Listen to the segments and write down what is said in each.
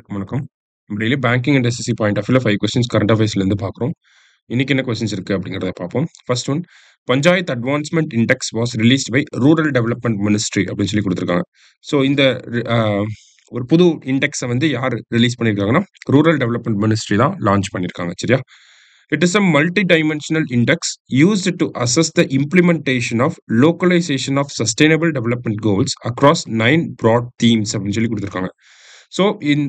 அனைவருக்கும் வணக்கம். நம்ம daily banking and SSC point of வியூல 5 கொஸ்டின்ஸ் கரண்ட் அஃபேர்ஸ்லேருந்து பார்க்குறோம். இன்னைக்கு என்ன கொஸ்டின்ஸ் இருக்கு அப்படிங்கிறத பார்ப்போம். First one, panchayat advancement index was released by rural development ministry அப்படின்னு சொல்லி கொடுத்துருக்காங்க. ஸோ இந்த ஒரு புது இண்டெக்ஸை வந்து யார் ரிலீஸ் பண்ணியிருக்காங்கன்னா ரூரல் டெவலப்மெண்ட் மினிஸ்ட்ரி தான் லான்ச் பண்ணியிருக்காங்க. சரியா? It is a multi-dimensional index used to assess the implementation of localization of sustainable development goals across 9 broad themes அப்படின்னு சொல்லி கொடுத்துருக்காங்க. ஸோ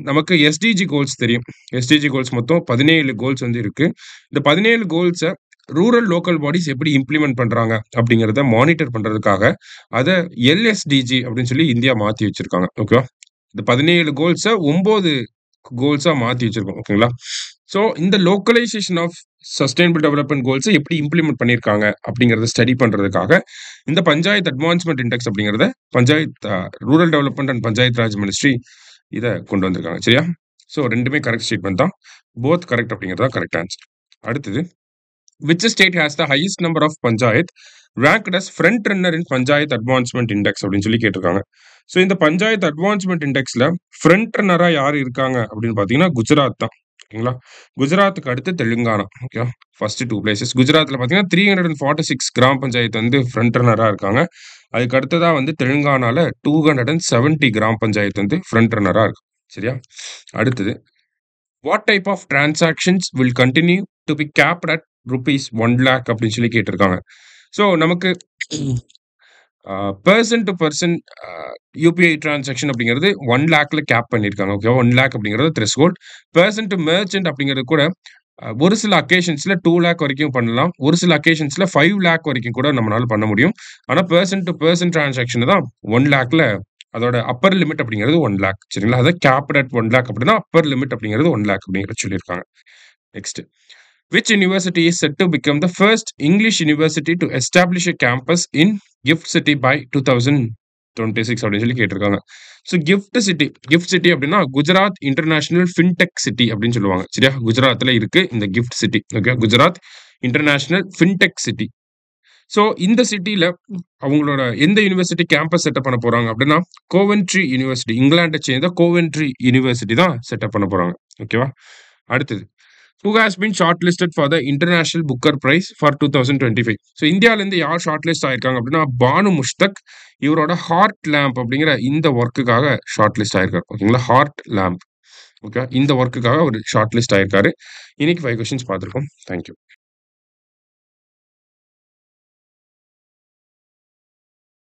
நமக்கு எஸ்டிஜி கோல்ஸ் தெரியும். எஸ்டிஜி கோல்ஸ் மொத்தம் 17 கோல்ஸ் வந்து இருக்கு. இந்த 17 கோல்ஸை ரூரல் லோக்கல் பாடிஸ் எப்படி இம்ப்ளிமெண்ட் பண்றாங்க அப்படிங்கிறத மானிட்டர் பண்றதுக்காக அதை எல்எஸ்டிஜி அப்படின்னு சொல்லி இந்தியா மாத்தி வச்சிருக்காங்க. ஓகேவா? இந்த 17 கோல்ஸை 9 கோல்ஸா மாத்தி வச்சிருக்கோம். ஓகேங்களா? ஸோ இந்த லோக்கலைசேஷன் ஆஃப் சஸ்டைனபிள் டெவலப்மெண்ட் கோல்ஸை எப்படி இம்ப்ளிமெண்ட் பண்ணியிருக்காங்க அப்படிங்கிறத ஸ்டடி பண்றதுக்காக இந்த பஞ்சாயத் அட்வான்ஸ்மெண்ட் இண்டெக்ஸ் அப்படிங்கிறத panchayat rural development and panchayat Raj ministry இதை கொண்டு வந்திருக்காங்க. சரியா? ஸோ ரெண்டுமே கரெக்ட் ஸ்டேட்மெண்ட் தான். போத் கரெக்ட் அப்படிங்கிறது தான் கரெக்ட் ஆன்சர். அடுத்தது, which state has the highest number of panchayat ranked as front runner in panchayat advancement index அப்படின்னு சொல்லி கேட்டிருக்காங்க. ஸோ இந்த பஞ்சாயத் அட்வான்ஸ்மெண்ட் இண்டெக்ஸ்ல ஃப்ரண்ட் ரன்னரா யார் இருக்காங்க அப்படின்னு பார்த்தீங்கன்னா குஜராத் தான். ஓகேங்களா? குஜராத்துக்கு அடுத்து தெலுங்கானா. Okay, first 2 places. குஜராத்ல பார்த்தீங்கன்னா 346 கிராம பஞ்சாயத்து வந்து ஃப்ரண்ட் ரன்னரா இருக்காங்க. அதுக்கு அடுத்ததா வந்து தெலுங்கானால 270 கிராம பஞ்சாயத்து வந்து ஃப்ரண்ட் ரன்னரா இருக்கு. சரியா? அடுத்தது, what type of transactions will continue to be capped at ₹1 lakh அப்படின்னு சொல்லி கேட்டிருக்காங்க. ஸோ நமக்கு person to person UPI transaction அப்படிங்கிறது 1 lakhல கேப் பண்ணியிருக்காங்க. ஓகே, 1 lakh அப்படிங்கிறது த்ரெஷ்ஹோல்ட். பர்சன் டு மெர்ச்சன்ட் அப்படிங்கிறது கூட ஒரு சில அக்கேஷன்ஸ்ல 2 lakh வரைக்கும் பண்ணலாம். ஒரு சில அக்கேஷன்ஸ்ல 5 lakh வரைக்கும் கூட நம்மளால பண்ண முடியும். ஆனா பர்சன் டு பர்சன் டிரான்சாக்ஷன் தான் 1 lakhல அதோட அப்பர் லிமிட் அப்படிங்கிறது 1 lakh. சரிங்களா? அதை கேப்ட் அட் 1 lakh அப்படின்னா அப்பர் லிமிட் அப்படிங்கிறது 1 lakh அப்படிங்கிறது சொல்லியிருக்காங்க. Next, which university is set to become the first English university to establish a campus in Gift City by 2026 அப்படின்னு சொல்லி கேட்டிருக்காங்க. ஸோ கிஃப்ட் சிட்டி அப்படின்னா குஜராத் இன்டர்நேஷனல் ஃபின்டெக் சிட்டி அப்படின்னு சொல்லுவாங்க. சரியா? குஜராத்ல இருக்கு இந்த gift city. Okay, Gujarat international fintech city. So இந்த சிட்டியில அவங்களோட எந்த யூனிவர்சிட்டி கேம்பஸ் செட்டப் பண்ண போறாங்க அப்படின்னா கோவென்ட்ரி யூனிவர்சிட்டி, இங்கிலாண்டை சேர்ந்த கோவென்ட்ரி யூனிவர்சிட்டி தான் செட்டப் பண்ண போறாங்க. ஓகேவா? அடுத்தது, who has been shortlisted for the International Booker Prize for 2025. So இந்தியாவிலேருந்து யார் ஷார்ட் லிஸ்ட் ஆயிருக்காங்க அப்படின்னா பானு முஷ்தக். இவரோட ஹார்ட் லேம்ப் அப்படிங்கிற இந்த ஒர்க்குக்காக ஷார்ட் லிஸ்ட் ஆயிருக்காரு. ஓகேங்களா? Heart lamp. ஓகே, இந்த ஒர்க்குக்காக ஒரு ஷார்ட் லிஸ்ட் ஆயிருக்காரு. இன்னைக்கு 5 கொஸ்டின்ஸ் பார்த்துருக்கோம். தேங்க்யூ.